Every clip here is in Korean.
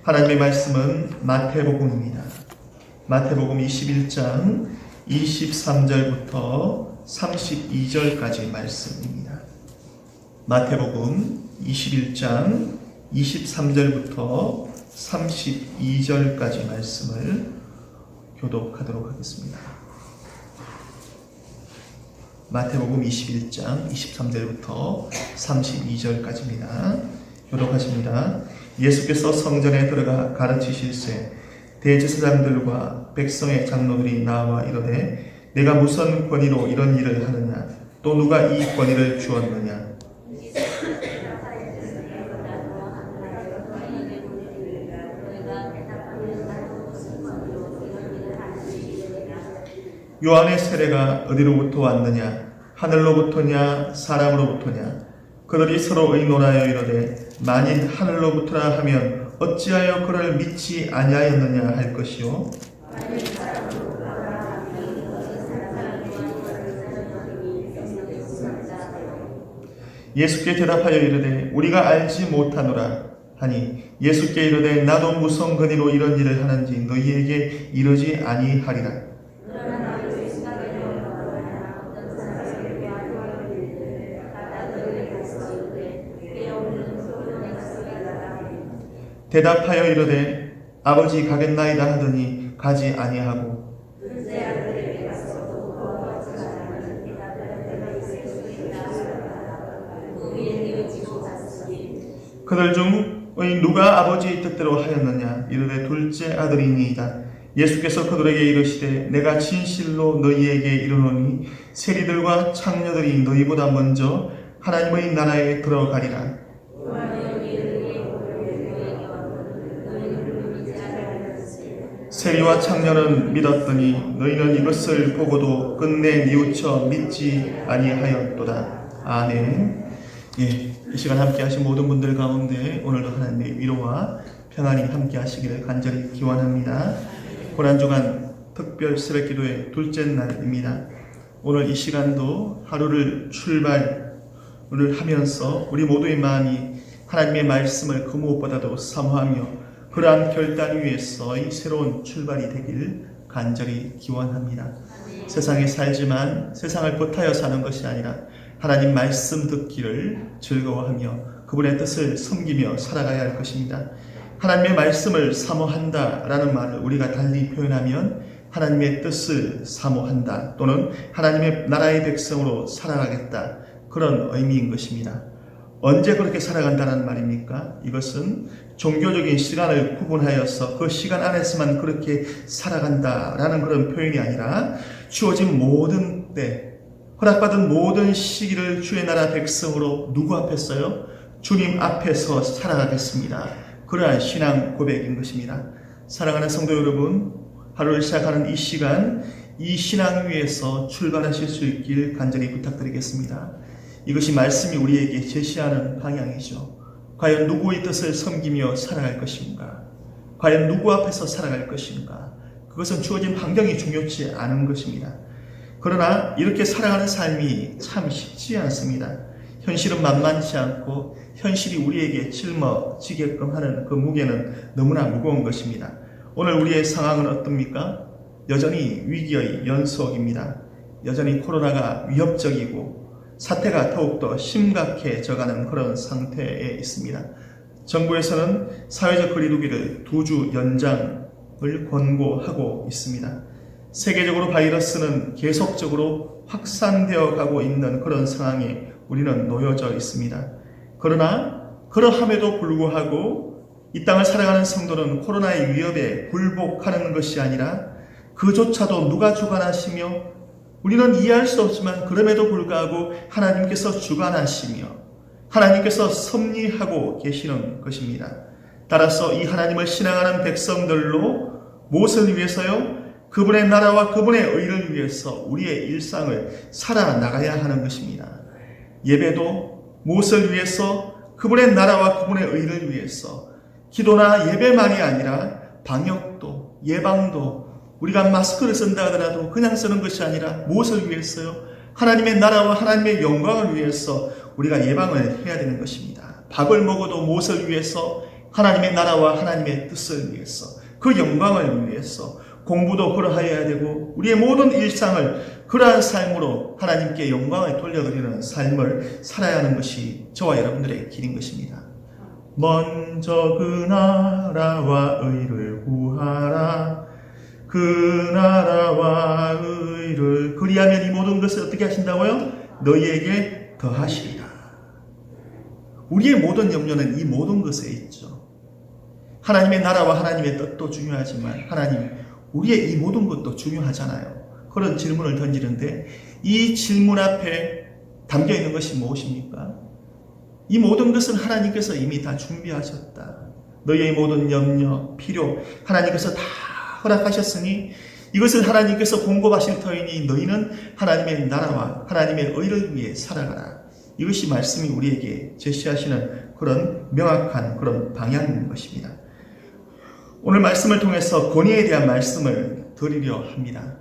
하나님의 말씀은 마태복음입니다. 마태복음 21장 23절부터 32절까지 말씀입니다. 마태복음 21장 23절부터 32절까지 말씀을 교독하도록 하겠습니다. 마태복음 21장 23절부터 32절까지입니다. 교독하십니다. 예수께서 성전에 들어가 가르치실세 대제사장들과 백성의 장로들이 나와 이르되 내가 무슨 권위로 이런 일을 하느냐 또 누가 이 권위를 주었느냐 요한의 세례가 어디로부터 왔느냐 하늘로부터냐 사람으로부터냐 그들이 서로 의논하여 이르되 만일 하늘로부터라 하면 어찌하여 그를 믿지 아니하였느냐 할 것이요 예수께 대답하여 이르되 우리가 알지 못하노라 하니 예수께 이르되 나도 무슨 권위로 이런 일을 하는지 너희에게 이르지 아니하리라. 대답하여 이르되 아버지 가겠나이다 하더니 가지 아니하고 그들 중의 누가 아버지의 뜻대로 하였느냐 이르되 둘째 아들이니이다. 예수께서 그들에게 이르시되 내가 진실로 너희에게 이르노니 세리들과 창녀들이 너희보다 먼저 하나님의 나라에 들어가리라. 세리와 창녀는 믿었더니 너희는 이것을 보고도 끝내 뉘우쳐 믿지 아니하였도다. 아멘. 이 시간 함께 하신 모든 분들 가운데 오늘도 하나님의 위로와 평안이 함께 하시기를 간절히 기원합니다. 고난주간 특별 새벽기도의 둘째 날입니다. 오늘 이 시간도 하루를 출발을 하면서 우리 모두의 마음이 하나님의 말씀을 그 무엇보다도 사모하며 그러한 결단 위에서의 새로운 출발이 되길 간절히 기원합니다. 세상에 살지만 세상을 버타여 사는 것이 아니라 하나님 말씀 듣기를 즐거워하며 그분의 뜻을 섬기며 살아가야 할 것입니다. 하나님의 말씀을 사모한다라는 말을 우리가 달리 표현하면 하나님의 뜻을 사모한다 또는 하나님의 나라의 백성으로 살아가겠다 그런 의미인 것입니다. 언제 그렇게 살아간다는 말입니까? 이것은 종교적인 시간을 구분하여서 그 시간 안에서만 그렇게 살아간다라는 그런 표현이 아니라 주어진 모든 때 허락받은 모든 시기를 주의 나라 백성으로 누구 앞에서요? 주님 앞에서 살아가겠습니다. 그러한 신앙 고백인 것입니다. 사랑하는 성도 여러분, 하루를 시작하는 이 시간, 이 신앙 위에서 출발하실 수 있길 간절히 부탁드리겠습니다. 이것이 말씀이 우리에게 제시하는 방향이죠. 과연 누구의 뜻을 섬기며 살아갈 것인가? 과연 누구 앞에서 살아갈 것인가? 그것은 주어진 환경이 중요치 않은 것입니다. 그러나 이렇게 살아가는 삶이 참 쉽지 않습니다. 현실은 만만치 않고 현실이 우리에게 짊어지게끔 하는 그 무게는 너무나 무거운 것입니다. 오늘 우리의 상황은 어떻습니까? 여전히 위기의 연속입니다. 여전히 코로나가 위협적이고 사태가 더욱더 심각해져가는 그런 상태에 있습니다. 정부에서는 사회적 거리두기를 2주 연장을 권고하고 있습니다. 세계적으로 바이러스는 계속적으로 확산되어 가고 있는 그런 상황에 우리는 놓여져 있습니다. 그러나 그러함에도 불구하고 이 땅을 살아가는 성도는 코로나의 위협에 굴복하는 것이 아니라 그조차도 누가 주관하시며 우리는 이해할 수 없지만 그럼에도 불구하고 하나님께서 주관하시며 하나님께서 섭리하고 계시는 것입니다. 따라서 이 하나님을 신앙하는 백성들로 무엇을 위해서요? 그분의 나라와 그분의 의를 위해서 우리의 일상을 살아나가야 하는 것입니다. 예배도 무엇을 위해서? 그분의 나라와 그분의 의를 위해서. 기도나 예배만이 아니라 방역도 예방도 우리가 마스크를 쓴다 하더라도 그냥 쓰는 것이 아니라 무엇을 위해서요? 하나님의 나라와 하나님의 영광을 위해서 우리가 예방을 해야 되는 것입니다. 밥을 먹어도 무엇을 위해서? 하나님의 나라와 하나님의 뜻을 위해서, 그 영광을 위해서 공부도 그러하여야 되고 우리의 모든 일상을 그러한 삶으로 하나님께 영광을 돌려드리는 삶을 살아야 하는 것이 저와 여러분들의 길인 것입니다. 먼저 그 나라와 의를 구하라. 그 나라와 의를 그리하면 이 모든 것을 어떻게 하신다고요? 너희에게 더하시리라. 우리의 모든 염려는 이 모든 것에 있죠. 하나님의 나라와 하나님의 뜻도 중요하지만 하나님, 우리의 이 모든 것도 중요하잖아요. 그런 질문을 던지는데 이 질문 앞에 담겨 있는 것이 무엇입니까? 이 모든 것은 하나님께서 이미 다 준비하셨다. 너희의 모든 염려, 필요 하나님께서 다 허락하셨으니 이것을 하나님께서 공급하실 터이니 너희는 하나님의 나라와 하나님의 의를 위해 살아가라. 이것이 말씀이 우리에게 제시하시는 그런 명확한 그런 방향인 것입니다. 오늘 말씀을 통해서 권위에 대한 말씀을 드리려 합니다.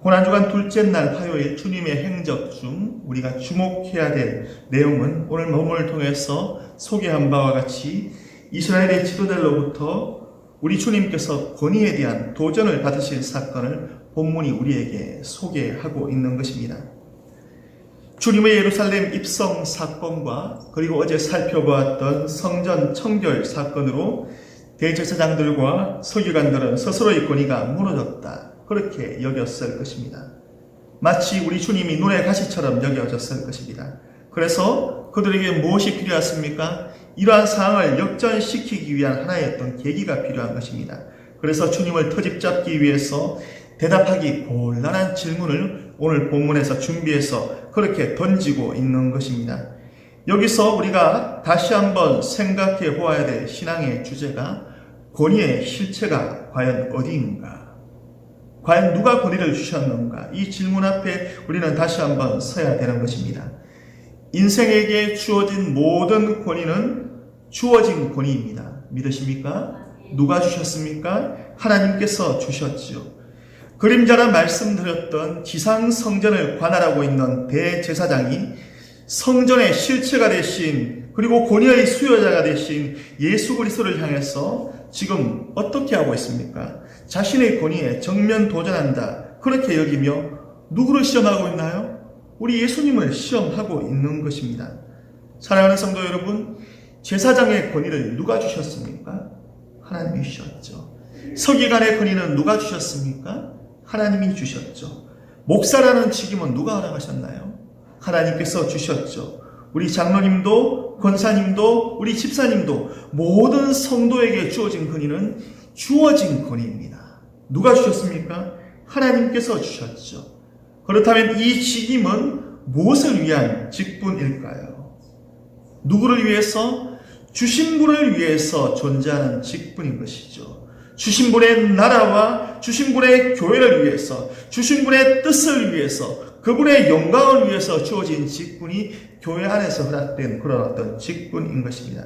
고난주간 둘째 날 화요일 주님의 행적 중 우리가 주목해야 될 내용은 오늘 본문을 통해서 소개한 바와 같이 이스라엘의 지도자로부터 우리 주님께서 권위에 대한 도전을 받으실 사건을 본문이 우리에게 소개하고 있는 것입니다. 주님의 예루살렘 입성 사건과 그리고 어제 살펴보았던 성전 청결 사건으로 대제사장들과 서기관들은 스스로의 권위가 무너졌다, 그렇게 여겼을 것입니다. 마치 우리 주님이 눈의 가시처럼 여겨졌을 것입니다. 그래서 그들에게 무엇이 필요했습니까? 이러한 상황을 역전시키기 위한 하나의 어떤 계기가 필요한 것입니다. 그래서 주님을 터집잡기 위해서 대답하기 곤란한 질문을 오늘 본문에서 준비해서 그렇게 던지고 있는 것입니다. 여기서 우리가 다시 한번 생각해 보아야 될 신앙의 주제가 권위의 실체가 과연 어디인가? 과연 누가 권위를 주셨는가? 이 질문 앞에 우리는 다시 한번 서야 되는 것입니다. 인생에게 주어진 모든 권위는 주어진 권위입니다. 믿으십니까? 누가 주셨습니까? 하나님께서 주셨지요. 그림자라 말씀드렸던 지상 성전을 관할하고 있는 대제사장이 성전의 실체가 되신 그리고 권위의 수요자가 되신 예수 그리스도를 향해서 지금 어떻게 하고 있습니까? 자신의 권위에 정면 도전한다, 그렇게 여기며 누구를 시험하고 있나요? 우리 예수님을 시험하고 있는 것입니다. 사랑하는 성도 여러분, 제사장의 권위를 누가 주셨습니까? 하나님이 주셨죠. 서기관의 권위는 누가 주셨습니까? 하나님이 주셨죠. 목사라는 직임은 누가 허락하셨나요? 하나님께서 주셨죠. 우리 장로님도 권사님도 우리 집사님도 모든 성도에게 주어진 권위는 주어진 권위입니다. 누가 주셨습니까? 하나님께서 주셨죠. 그렇다면 이 직임은 무엇을 위한 직분일까요? 누구를 위해서? 주신 분을 위해서 존재하는 직분인 것이죠. 주신 분의 나라와 주신 분의 교회를 위해서, 주신 분의 뜻을 위해서, 그분의 영광을 위해서 주어진 직분이 교회 안에서 허락된 그런 어떤 직분인 것입니다.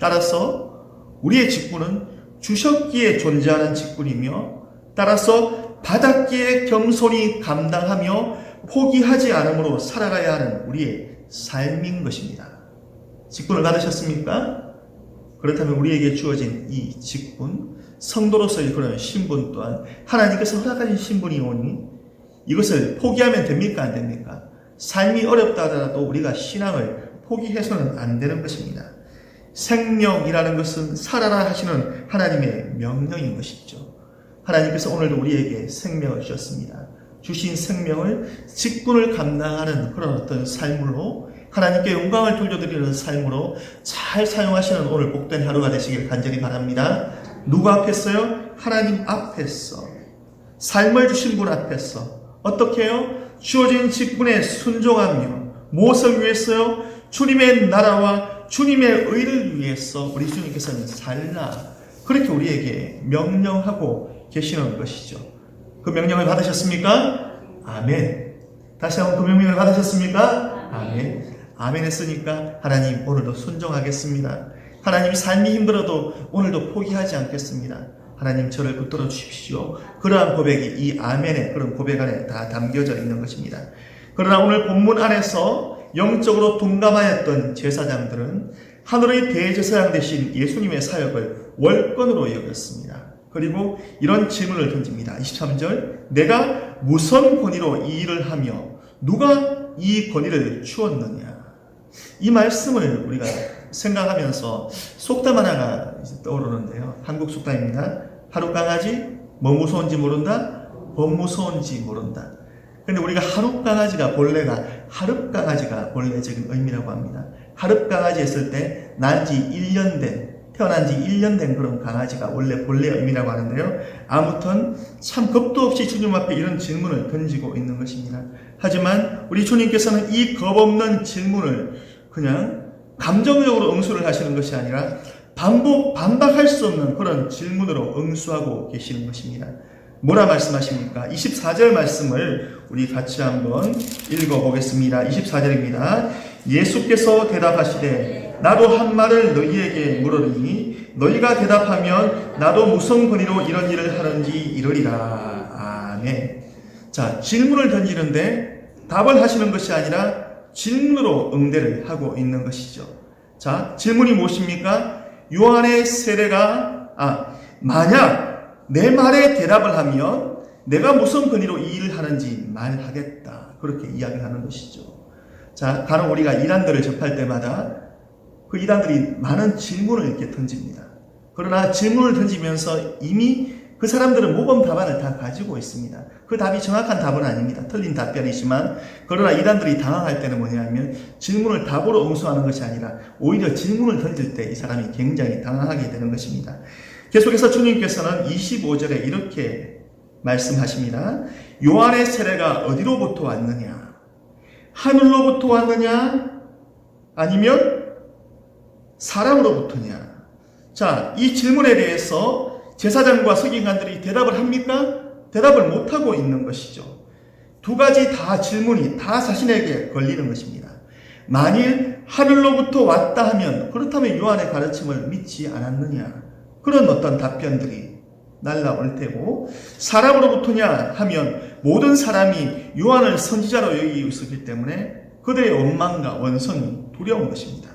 따라서 우리의 직분은 주셨기에 존재하는 직분이며, 따라서 받았기에 겸손히 감당하며 포기하지 않음으로 살아가야 하는 우리의 삶인 것입니다. 직분을 받으셨습니까? 그렇다면 우리에게 주어진 이 직분, 성도로서의 그런 신분 또한 하나님께서 허락하신 신분이오니 이것을 포기하면 됩니까? 안 됩니까? 삶이 어렵다 하더라도 우리가 신앙을 포기해서는 안 되는 것입니다. 생명이라는 것은 살아라 하시는 하나님의 명령인 것이죠. 하나님께서 오늘도 우리에게 생명을 주셨습니다. 주신 생명을 직분을 감당하는 그런 어떤 삶으로, 하나님께 영광을 돌려드리는 삶으로 잘 사용하시는 오늘 복된 하루가 되시길 간절히 바랍니다. 누구 앞에서요? 하나님 앞에서, 삶을 주신 분 앞에서 어떻게 해요? 주어진 직분에 순종하며 무엇을 위해서요? 주님의 나라와 주님의 의를 위해서 우리 주님께서는 살라, 그렇게 우리에게 명령하고 계시는 것이죠. 그 명령을 받으셨습니까? 아멘. 다시 한번 그 명령을 받으셨습니까? 아멘. 아멘 했으니까 하나님 오늘도 순종하겠습니다. 하나님 삶이 힘들어도 오늘도 포기하지 않겠습니다. 하나님 저를 붙들어 주십시오. 그러한 고백이 이 아멘의 그런 고백 안에 다 담겨져 있는 것입니다. 그러나 오늘 본문 안에서 영적으로 둔감하였던 제사장들은 하늘의 대제사장 되신 예수님의 사역을 월권으로 여겼습니다. 그리고 이런 질문을 던집니다. 23절, 내가 무슨 권위로 이 일을 하며 누가 이 권위를 주었느냐. 이 말씀을 우리가 생각하면서 속담 하나가 떠오르는데요. 한국 속담입니다. 하룻강아지 뭐 무서운지 모른다? 법 무서운지 모른다. 근데 우리가 하룻강아지가 본래가 하룻강아지가 본래적인 의미라고 합니다. 하룻강아지 했을 때 태어난 지 1년 된 그런 강아지가 원래 본래 의미라고 하는데요. 아무튼 참 겁도 없이 주님 앞에 이런 질문을 던지고 있는 것입니다. 하지만 우리 주님께서는 이 겁없는 질문을 그냥 감정적으로 응수를 하시는 것이 아니라 반박할 수 없는 그런 질문으로 응수하고 계시는 것입니다. 뭐라 말씀하십니까? 24절 말씀을 우리 같이 한번 읽어보겠습니다. 24절입니다. 예수께서 대답하시되 나도 한 말을 너희에게 물으리니 너희가 대답하면 나도 무슨 권위로 이런 일을 하는지 이르리라. 아멘. 자, 질문을 던지는데 답을 하시는 것이 아니라 질문으로 응대를 하고 있는 것이죠. 자, 질문이 무엇입니까? 요한의 세례가 만약 내 말에 대답을 하면 내가 무슨 권위로 이 일을 하는지 말하겠다. 그렇게 이야기하는 것이죠. 자, 간혹 우리가 이단들을 접할 때마다 그 이단들이 많은 질문을 이렇게 던집니다. 그러나 질문을 던지면서 이미 그 사람들은 모범 답안을 다 가지고 있습니다. 그 답이 정확한 답은 아닙니다. 틀린 답변이지만, 그러나 이단들이 당황할 때는 뭐냐면 질문을 답으로 응수하는 것이 아니라 오히려 질문을 던질 때 이 사람이 굉장히 당황하게 되는 것입니다. 계속해서 주님께서는 25절에 이렇게 말씀하십니다. 요한의 세례가 어디로부터 왔느냐? 하늘로부터 왔느냐? 아니면 사람으로부터냐? 자, 이 질문에 대해서 제사장과 서기관들이 대답을 합니까? 대답을 못하고 있는 것이죠. 두 가지 다 질문이 다 자신에게 걸리는 것입니다. 만일 하늘로부터 왔다 하면 그렇다면 요한의 가르침을 믿지 않았느냐? 그런 어떤 답변들이 날라올 테고, 사람으로부터냐 하면 모든 사람이 요한을 선지자로 여기고 있었기 때문에 그들의 원망과 원성이 두려운 것입니다.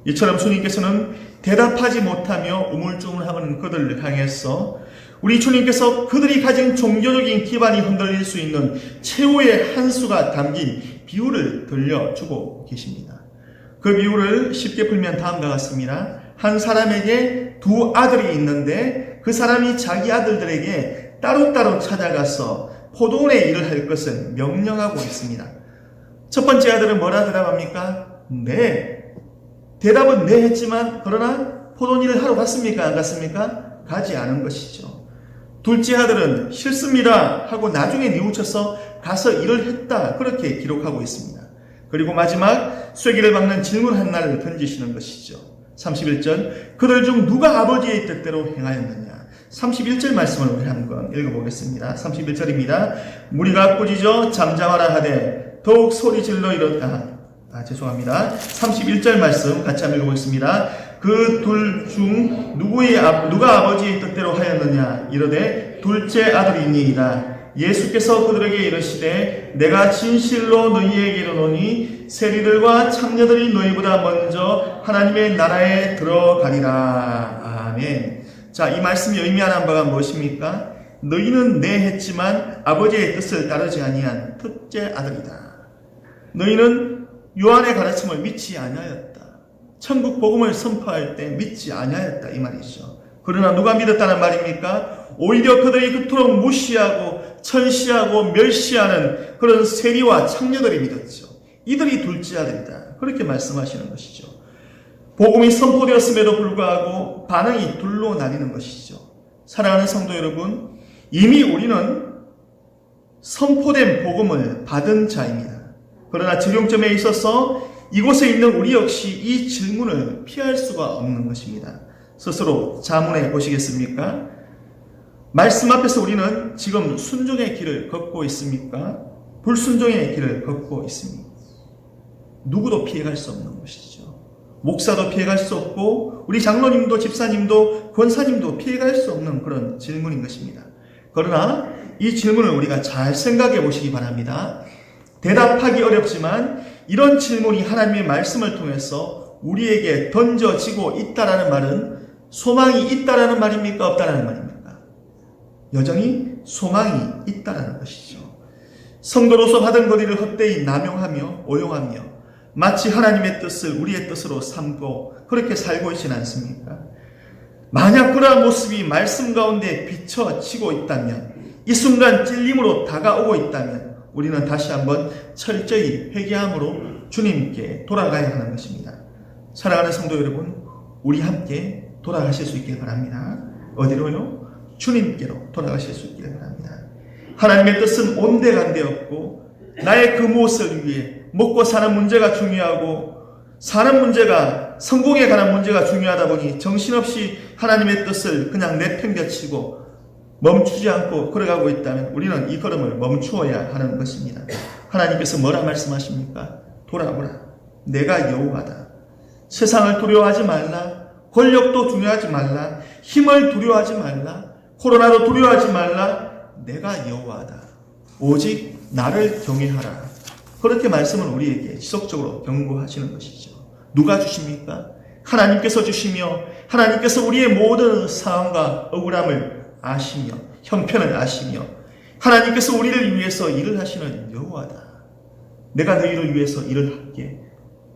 이처럼 주님께서는 대답하지 못하며 우물쭈물하는 그들을 향해서 우리 주님께서 그들이 가진 종교적인 기반이 흔들릴 수 있는 최후의 한 수가 담긴 비유를 들려주고 계십니다. 그 비유를 쉽게 풀면 다음과 같습니다. 한 사람에게 두 아들이 있는데 그 사람이 자기 아들들에게 따로따로 찾아가서 포도원의 일을 할 것을 명령하고 있습니다. 첫 번째 아들은 뭐라 대답합니까? 네. 대답은 네 했지만 그러나 포도원 일을 하러 갔습니까? 안 갔습니까? 가지 않은 것이죠. 둘째 아들은 싫습니다 하고 나중에 뉘우쳐서 가서 일을 했다, 그렇게 기록하고 있습니다. 그리고 마지막 쐐기를 박는 질문 하나를 던지시는 것이죠. 31절, 그들 중 누가 아버지의 뜻대로 행하였느냐? 31절 말씀을 우리 한번 읽어보겠습니다. 31절입니다. 무리가 꾸짖어 잠잠하라 하되 더욱 소리질러 이렇다. 죄송합니다. 31절 말씀 같이 한번 읽어보겠습니다. 그 둘 중 누가 아버지의 뜻대로 하였느냐? 이르되 둘째 아들이니이다. 예수께서 그들에게 이르시되 내가 진실로 너희에게 이르노니 세리들과 창녀들이 너희보다 먼저 하나님의 나라에 들어가리라. 아멘. 자, 이 말씀이 의미하는 바가 무엇입니까? 너희는 네 했지만 아버지의 뜻을 따르지 아니한 첫째 아들이다. 너희는 요한의 가르침을 믿지 아니하였다. 천국 복음을 선포할 때 믿지 아니하였다, 이 말이죠. 그러나 누가 믿었다는 말입니까? 오히려 그들이 그토록 무시하고 천시하고 멸시하는 그런 세리와 창녀들이 믿었죠. 이들이 둘째 아들이다, 그렇게 말씀하시는 것이죠. 복음이 선포되었음에도 불구하고 반응이 둘로 나뉘는 것이죠. 사랑하는 성도 여러분, 이미 우리는 선포된 복음을 받은 자입니다. 그러나 적용점에 있어서 이곳에 있는 우리 역시 이 질문을 피할 수가 없는 것입니다. 스스로 자문해 보시겠습니까? 말씀 앞에서 우리는 지금 순종의 길을 걷고 있습니까? 불순종의 길을 걷고 있습니까? 누구도 피해갈 수 없는 것이죠. 목사도 피해갈 수 없고 우리 장로님도 집사님도 권사님도 피해갈 수 없는 그런 질문인 것입니다. 그러나 이 질문을 우리가 잘 생각해 보시기 바랍니다. 대답하기 어렵지만 이런 질문이 하나님의 말씀을 통해서 우리에게 던져지고 있다라는 말은 소망이 있다라는 말입니까? 없다라는 말입니까? 여전히 소망이 있다라는 것이죠. 성도로서 받은 권위를 헛되이 남용하며 오용하며 마치 하나님의 뜻을 우리의 뜻으로 삼고 그렇게 살고 있지는 않습니까? 만약 그러한 모습이 말씀 가운데 비춰지고 있다면, 이 순간 찔림으로 다가오고 있다면 우리는 다시 한번 철저히 회개함으로 주님께 돌아가야 하는 것입니다. 사랑하는 성도 여러분, 우리 함께 돌아가실 수 있길 바랍니다. 어디로요? 주님께로 돌아가실 수 있길 바랍니다. 하나님의 뜻은 온데간데 없고 나의 그 무엇을 위해 먹고 사는 문제가 중요하고 사는 문제가, 성공에 관한 문제가 중요하다 보니 정신없이 하나님의 뜻을 그냥 내팽겨치고 멈추지 않고 걸어가고 있다면 우리는 이 걸음을 멈추어야 하는 것입니다. 하나님께서 뭐라 말씀하십니까? 돌아오라. 내가 여호와다. 세상을 두려워하지 말라. 권력도 두려워하지 말라. 힘을 두려워하지 말라. 코로나도 두려워하지 말라. 내가 여호와다. 오직 나를 경외하라. 그렇게 말씀을 우리에게 지속적으로 경고하시는 것이죠. 누가 주십니까? 하나님께서 주시며 하나님께서 우리의 모든 상황과 억울함을 아시며 형편을 아시며 하나님께서 우리를 위해서 일을 하시는 여호와다. 내가 너희를 위해서 일을 할게.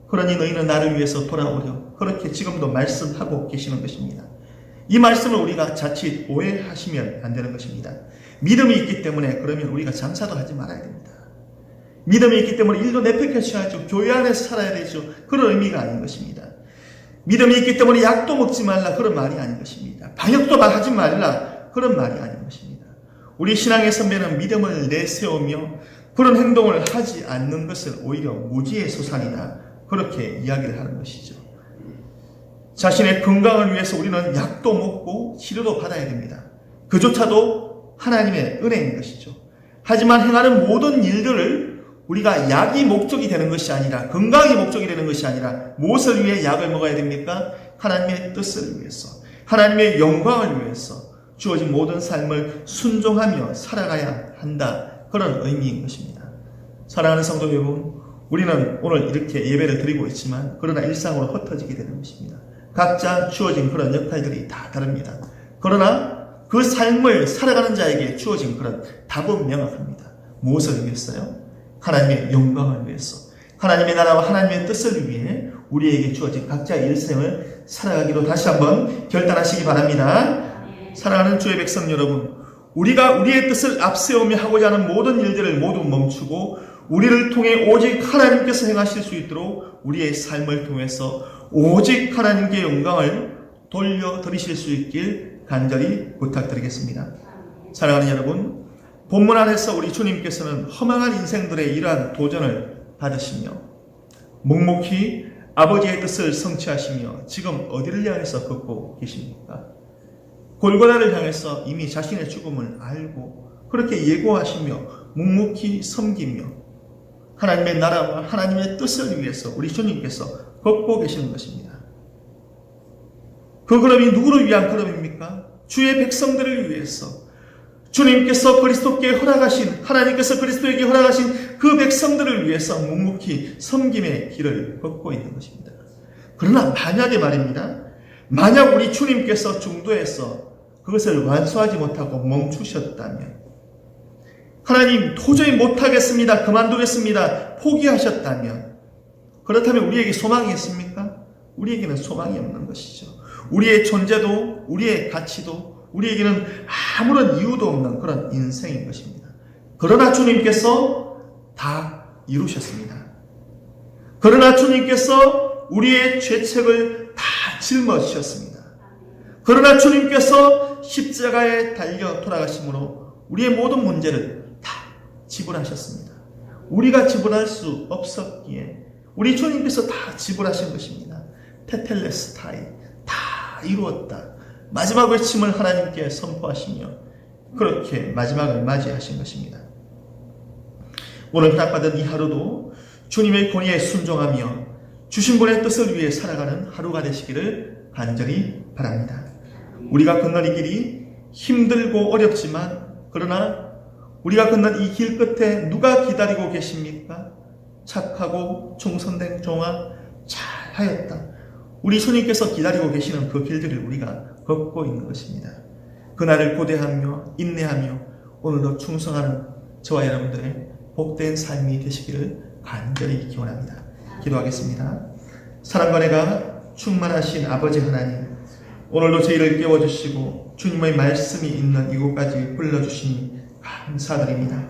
그러니 너희는 나를 위해서 돌아오려. 그렇게 지금도 말씀하고 계시는 것입니다. 이 말씀을 우리가 자칫 오해하시면 안 되는 것입니다. 믿음이 있기 때문에 그러면 우리가 장사도 하지 말아야 됩니다. 믿음이 있기 때문에 일도 내팽겨쳐야죠. 교회 안에서 살아야 되죠. 그런 의미가 아닌 것입니다. 믿음이 있기 때문에 약도 먹지 말라. 그런 말이 아닌 것입니다. 방역도 하지 말라. 그런 말이 아닌 것입니다. 우리 신앙의 선배는 믿음을 내세우며 그런 행동을 하지 않는 것을 오히려 무지의 소산이다. 그렇게 이야기를 하는 것이죠. 자신의 건강을 위해서 우리는 약도 먹고 치료도 받아야 됩니다. 그조차도 하나님의 은혜인 것이죠. 하지만 행하는 모든 일들을 우리가 약이 목적이 되는 것이 아니라, 건강이 목적이 되는 것이 아니라 무엇을 위해 약을 먹어야 됩니까? 하나님의 뜻을 위해서, 하나님의 영광을 위해서 주어진 모든 삶을 순종하며 살아가야 한다. 그런 의미인 것입니다. 사랑하는 성도 여러분, 우리는 오늘 이렇게 예배를 드리고 있지만 그러나 일상으로 흩어지게 되는 것입니다. 각자 주어진 그런 역할들이 다 다릅니다. 그러나 그 삶을 살아가는 자에게 주어진 그런 답은 명확합니다. 무엇을 위해서요? 하나님의 영광을 위해서, 하나님의 나라와 하나님의 뜻을 위해 우리에게 주어진 각자의 일생을 살아가기로 다시 한번 결단하시기 바랍니다. 사랑하는 주의 백성 여러분, 우리가 우리의 뜻을 앞세우며 하고자 하는 모든 일들을 모두 멈추고 우리를 통해 오직 하나님께서 행하실 수 있도록 우리의 삶을 통해서 오직 하나님께 영광을 돌려드리실 수 있길 간절히 부탁드리겠습니다. 사랑하는 여러분, 본문 안에서 우리 주님께서는 허망한 인생들의 이러한 도전을 받으시며 묵묵히 아버지의 뜻을 성취하시며 지금 어디를 향해서 걷고 계십니까? 골고다를 향해서 이미 자신의 죽음을 알고 그렇게 예고하시며 묵묵히 섬기며 하나님의 나라와 하나님의 뜻을 위해서 우리 주님께서 걷고 계시는 것입니다. 그 걸음이 누구를 위한 걸음입니까? 주의 백성들을 위해서 주님께서 그리스도께 허락하신, 하나님께서 그리스도에게 허락하신 그 백성들을 위해서 묵묵히 섬김의 길을 걷고 있는 것입니다. 그러나 만약에 말입니다. 만약 우리 주님께서 중도에서 그것을 완수하지 못하고 멈추셨다면, 하나님 도저히 못하겠습니다, 그만두겠습니다, 포기하셨다면, 그렇다면 우리에게 소망이 있습니까? 우리에게는 소망이 없는 것이죠. 우리의 존재도 우리의 가치도 우리에게는 아무런 이유도 없는 그런 인생인 것입니다. 그러나 주님께서 다 이루셨습니다. 그러나 주님께서 우리의 죄책을 다 짊어지셨습니다. 그러나 주님께서 십자가에 달려 돌아가심으로 우리의 모든 문제를 다 지불하셨습니다. 우리가 지불할 수 없었기에 우리 주님께서 다 지불하신 것입니다. 테텔레스타이, 다 이루었다. 마지막 외침을 하나님께 선포하시며 그렇게 마지막을 맞이하신 것입니다. 오늘 허락받은 이 하루도 주님의 권위에 순종하며 주신 분의 뜻을 위해 살아가는 하루가 되시기를 간절히 바랍니다. 우리가 걷는 이 길이 힘들고 어렵지만 그러나 우리가 걷는 이 길 끝에 누가 기다리고 계십니까? 착하고 충성된 종아, 잘하였다. 우리 주님께서 기다리고 계시는 그 길들을 우리가 걷고 있는 것입니다. 그날을 고대하며 인내하며 오늘도 충성하는 저와 여러분들의 복된 삶이 되시기를 간절히 기원합니다. 기도하겠습니다. 사랑과 은혜가 충만하신 아버지 하나님, 오늘도 저희를 깨워주시고 주님의 말씀이 있는 이곳까지 불러주시니 감사드립니다.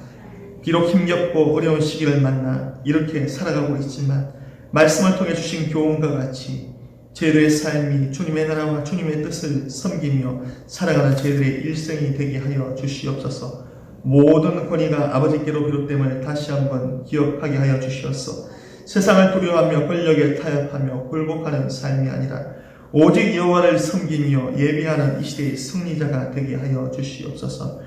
비록 힘겹고 어려운 시기를 만나 이렇게 살아가고 있지만 말씀을 통해 주신 교훈과 같이 저희들의 삶이 주님의 나라와 주님의 뜻을 섬기며 살아가는 저희들의 일생이 되게 하여 주시옵소서. 모든 권위가 아버지께로 비롯됨을 다시 한번 기억하게 하여 주시옵소서. 세상을 두려워하며 권력에 타협하며 굴복하는 삶이 아니라 오직 여호와를 섬기며 예배하는 이 시대의 승리자가 되게 하여 주시옵소서.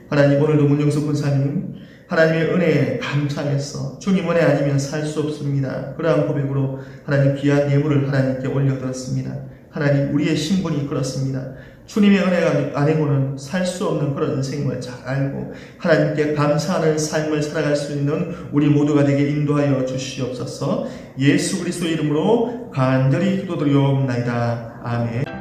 하나님, 오늘도 문영수 권사님 하나님의 은혜에 감사해서 주님 은혜 아니면 살 수 없습니다. 그러한 고백으로 하나님 귀한 예물을 하나님께 올려드렸습니다. 하나님, 우리의 신분이 그렇습니다. 주님의 은혜가 아니고는 살 수 없는 그런 인생을 잘 알고 하나님께 감사하는 삶을 살아갈 수 있는 우리 모두가 되게 인도하여 주시옵소서. 예수 그리스도의 이름으로 간절히 기도드리옵나이다. 아멘.